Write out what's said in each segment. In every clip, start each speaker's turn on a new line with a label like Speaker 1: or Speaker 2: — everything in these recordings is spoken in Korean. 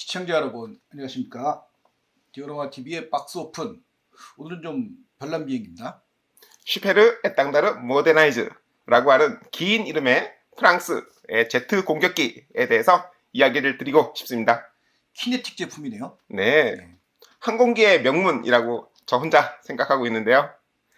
Speaker 1: 시청자 여러분 안녕하십니까. 디오로마TV의 박스 오픈. 오늘은 좀 별난 비행기입니다.
Speaker 2: 슈페르 에땅다르 모데나이즈라고 하는 긴 이름의 프랑스의 제트 공격기에 대해서 이야기를 드리고 싶습니다.
Speaker 1: 키네틱 제품이네요.
Speaker 2: 네,
Speaker 1: 네.
Speaker 2: 항공기의 명문이라고 저 혼자 생각하고 있는데요.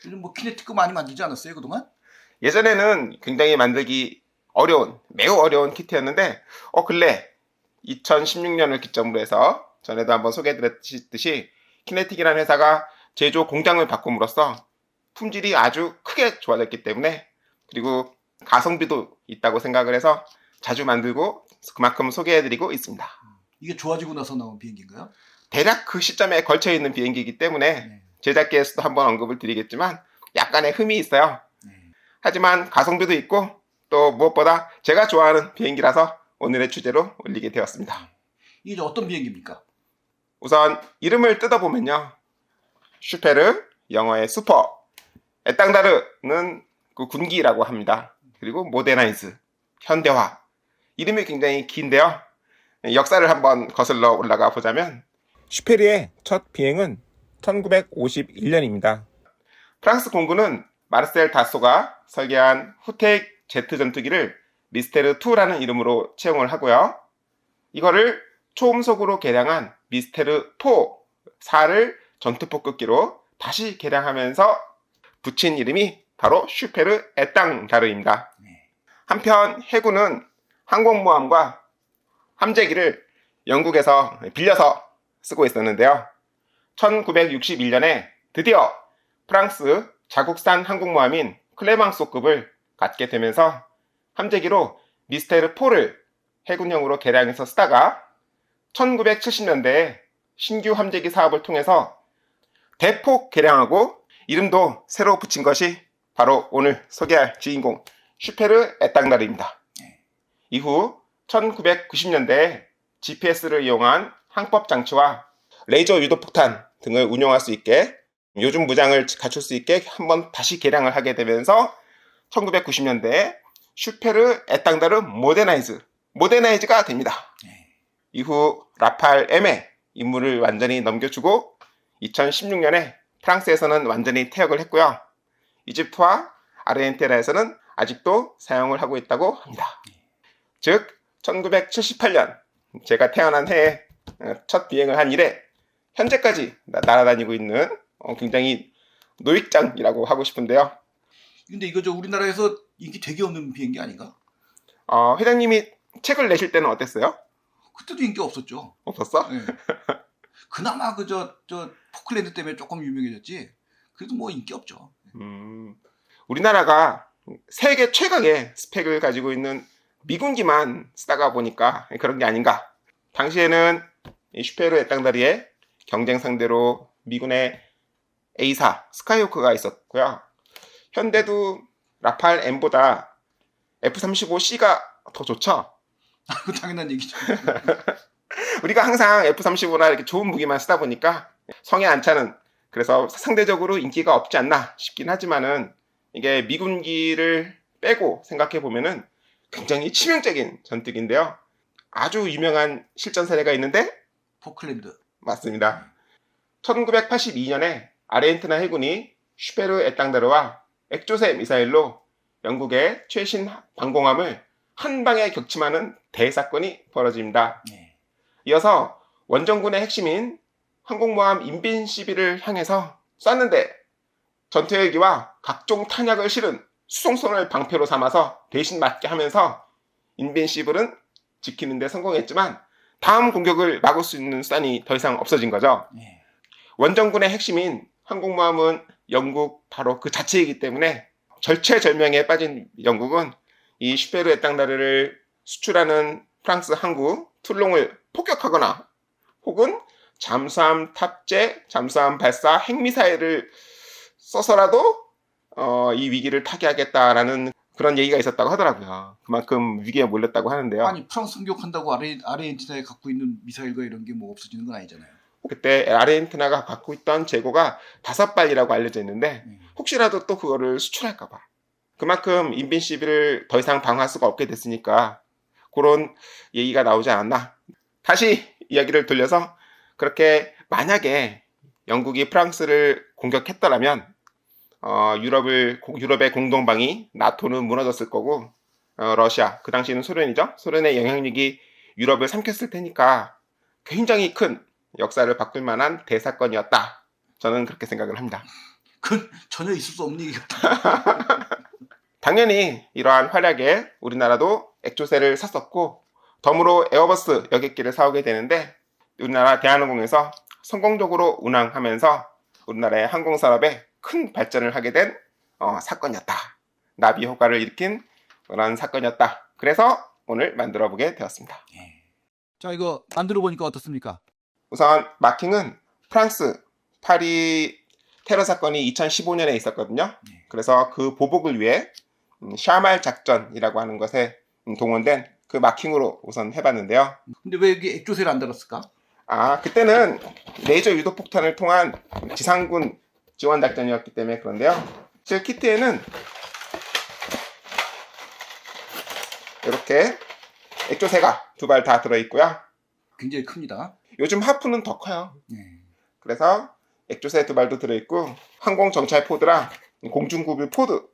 Speaker 1: 요즘 뭐 키네틱 거 많이 만들지 않았어요 그동안?
Speaker 2: 예전에는 굉장히 만들기 어려운, 매우 어려운 키트였는데 근래 2016년을 기점으로 해서 전에도 한번 소개해드렸듯이 키네틱이라는 회사가 제조 공장을 바꿈으로써 품질이 아주 크게 좋아졌기 때문에, 그리고 가성비도 있다고 생각을 해서 자주 만들고 그만큼 소개해드리고 있습니다.
Speaker 1: 이게 좋아지고 나서 나온 비행기인가요?
Speaker 2: 대략 그 시점에 걸쳐있는 비행기이기 때문에
Speaker 1: 네.
Speaker 2: 제작기에서도 한번 언급을 드리겠지만 약간의 흠이 있어요.
Speaker 1: 네.
Speaker 2: 하지만 가성비도 있고 또 무엇보다 제가 좋아하는 비행기라서 오늘의 주제로 올리게 되었습니다.
Speaker 1: 이게 어떤 비행기입니까?
Speaker 2: 우선 이름을 뜯어보면요, 슈페르, 영어의 슈퍼, 에땅다르는 그 군기라고 합니다. 그리고 모데나이즈, 현대화. 이름이 굉장히 긴데요, 역사를 한번 거슬러 올라가 보자면 슈페르의 첫 비행은 1951년입니다. 프랑스 공군은 마르셀 다소가 설계한 후텍 제트 전투기를 미스테르 2라는 이름으로 채용을 하고요, 이거를 초음속으로 개량한 미스테르 4를 전투폭격기로 다시 개량하면서 붙인 이름이 바로 슈페르 에땅다르입니다. 한편 해군은 항공모함과 함재기를 영국에서 빌려서 쓰고 있었는데요, 1961년에 드디어 프랑스 자국산 항공모함인 클레망소급을 갖게 되면서 함재기로 미스테르 4를 해군용으로 개량해서 쓰다가 1970년대에 신규 함재기 사업을 통해서 대폭 개량하고 이름도 새로 붙인 것이 바로 오늘 소개할 주인공 슈페르 에땅다르입니다. 이후 1990년대에 GPS를 이용한 항법 장치와 레이저 유도폭탄 등을 운용할 수 있게, 요즘 무장을 갖출 수 있게 한번 다시 개량을 하게 되면서 1990년대에 슈페르 에땅다르 모데나이즈가 됩니다. 이후 라팔 M에 임무를 완전히 넘겨주고 2016년에 프랑스에서는 완전히 퇴역을 했고요, 이집트와 아르헨티나에서는 아직도 사용을 하고 있다고 합니다. 즉 1978년 제가 태어난 해에 첫 비행을 한 이래 현재까지 날아다니고 있는 굉장히 노익장이라고 하고 싶은데요.
Speaker 1: 근데 이거 우리나라에서 인기 되게 없는 비행기 아닌가?
Speaker 2: 회장님이 책을 내실 때는 어땠어요?
Speaker 1: 그때도 인기 없었죠.
Speaker 2: 없었어?
Speaker 1: 네. 그나마 저 포클랜드 때문에 조금 유명해졌지. 그래도 뭐 인기 없죠.
Speaker 2: 우리나라가 세계 최강의 스펙을 가지고 있는 미군기만 쓰다가 보니까 그런 게 아닌가. 당시에는 이 슈페르 에땅다르의 경쟁 상대로 미군의 A사 스카이호크가 있었고요, 현대도 라팔 M보다 F-35C가 더 좋죠.
Speaker 1: 그 당연한 얘기죠.
Speaker 2: 우리가 항상 F-35나 이렇게 좋은 무기만 쓰다 보니까 성에 안 차는, 그래서 상대적으로 인기가 없지 않나 싶긴 하지만은 이게 미군기를 빼고 생각해 보면은 굉장히 치명적인 전투기인데요, 아주 유명한 실전 사례가 있는데
Speaker 1: 포클랜드.
Speaker 2: 맞습니다. 1982년에 아르헨티나 해군이 슈페르 에땅다르와 액조세 미사일로 영국의 최신 방공함을 한 방에 격침하는 대사건이 벌어집니다. 이어서 원정군의 핵심인 항공모함 인빈시비를 향해서 쐈는데 전투 헬기와 각종 탄약을 실은 수송선을 방패로 삼아서 대신 맞게 하면서 인빈시블은 지키는 데 성공했지만 다음 공격을 막을 수 있는 수단이 더 이상 없어진 거죠. 원정군의 핵심인 항공모함은 영국 바로 그 자체이기 때문에 절체절명에 빠진 영국은 이 슈페르 에땅다르를 수출하는 프랑스 항구 툴롱을 폭격하거나 혹은 잠수함 탑재, 잠수함 발사 핵미사일을 써서라도 이 위기를 타개하겠다라는 그런 얘기가 있었다고 하더라고요. 그만큼 위기에 몰렸다고 하는데요.
Speaker 1: 아니 프랑스 공격한다고 아르헨티나에 갖고 있는 미사일과 이런 게 뭐 없어지는 건 아니잖아요.
Speaker 2: 그때 아르헨티나가 갖고 있던 재고가 5발이라고 알려져 있는데 혹시라도 또 그거를 수출할까봐, 그만큼 인빈시비를 더 이상 방어할 수가 없게 됐으니까 그런 얘기가 나오지 않았나. 다시 이야기를 돌려서 그렇게 만약에 영국이 프랑스를 공격했더라면 유럽의 공동방위 나토는 무너졌을 거고 러시아, 그 당시에는 소련이죠. 소련의 영향력이 유럽을 삼켰을 테니까 굉장히 큰 역사를 바꿀 만한 대사건이었다. 저는 그렇게 생각을 합니다.
Speaker 1: 그건 전혀 있을 수 없는 얘기 같다.
Speaker 2: 당연히 이러한 활약에 우리나라도 액조세를 샀었고 덤으로 에어버스 여객기를 사오게 되는데 우리나라 대한항공에서 성공적으로 운항하면서 우리나라의 항공산업에 큰 발전을 하게 된 사건이었다. 나비 효과를 일으킨 그런 사건이었다. 그래서 오늘 만들어 보게 되었습니다.
Speaker 1: 자, 이거 만들어 보니까 어떻습니까?
Speaker 2: 우선 마킹은 프랑스 파리 테러 사건이 2015년에 있었거든요. 그래서 그 보복을 위해 샤말 작전이라고 하는 것에 동원된 그 마킹으로 우선 해봤는데요.
Speaker 1: 근데 왜 여기 액조세를 안 달았을까?
Speaker 2: 그때는 레이저 유도 폭탄을 통한 지상군 지원 작전이었기 때문에 그런데요. 제 키트에는 이렇게 액조세가 2발 다 들어있고요.
Speaker 1: 굉장히 큽니다.
Speaker 2: 요즘 하프는 더 커요.
Speaker 1: 네.
Speaker 2: 그래서 액조세 2발도 들어있고 항공 정찰 포드랑 공중구비 포드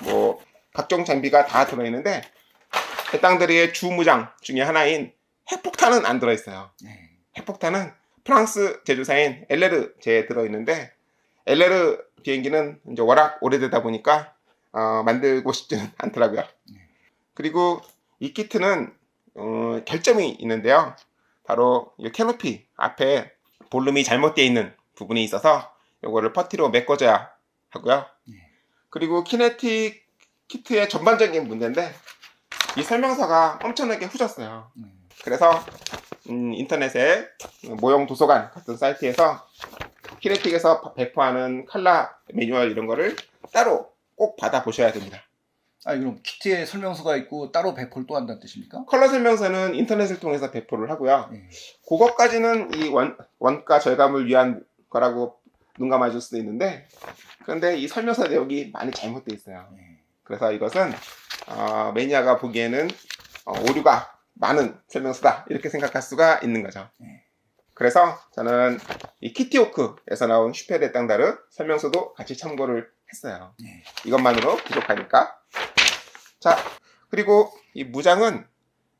Speaker 2: 뭐 각종 장비가 다 들어있는데 해당들이의 주무장 중에 하나인 핵폭탄은 안 들어있어요.
Speaker 1: 네.
Speaker 2: 핵폭탄은 프랑스 제조사인 LR제에 들어있는데 LR 비행기는 이제 워낙 오래되다 보니까 만들고 싶지는 않더라고요. 그리고 이 키트는 결점이 있는데요. 바로 이 캐노피 앞에 볼륨이 잘못되어 있는 부분이 있어서 이거를 퍼티로 메꿔줘야 하고요. 그리고 키네틱 키트의 전반적인 문제인데 이 설명서가 엄청나게 후졌어요. 그래서 인터넷에 모형 도서관 같은 사이트에서 키네틱에서 배포하는 칼라 매뉴얼 이런 거를 따로 꼭 받아 보셔야 됩니다.
Speaker 1: 그럼 키트에 설명서가 있고 따로 배포를 또 한다는 뜻입니까?
Speaker 2: 컬러 설명서는 인터넷을 통해서 배포를 하고요. 그것까지는 이 원가 절감을 위한 거라고 눈 감아줄 수도 있는데 그런데 이 설명서 내용이 많이 잘못되어 있어요. 그래서 이것은 매니아가 보기에는 오류가 많은 설명서다 이렇게 생각할 수가 있는 거죠. 그래서 저는 이 키티호크에서 나온 슈페르 땅다르 설명서도 같이 참고를 했어요. 이것만으로 부족하니까. 자, 그리고 이 무장은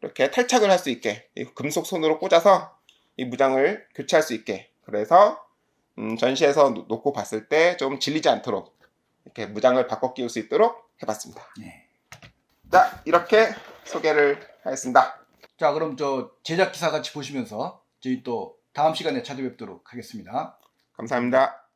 Speaker 2: 이렇게 탈착을 할 수 있게 이 금속 손으로 꽂아서 이 무장을 교체할 수 있게 그래서 전시에서 놓고 봤을 때 좀 질리지 않도록 이렇게 무장을 바꿔 끼울 수 있도록 해봤습니다. 자, 이렇게 소개를 하였습니다.
Speaker 1: 자, 그럼 저 제작 기사 같이 보시면서 저희 또 다음 시간에 찾아뵙도록 하겠습니다.
Speaker 2: 감사합니다.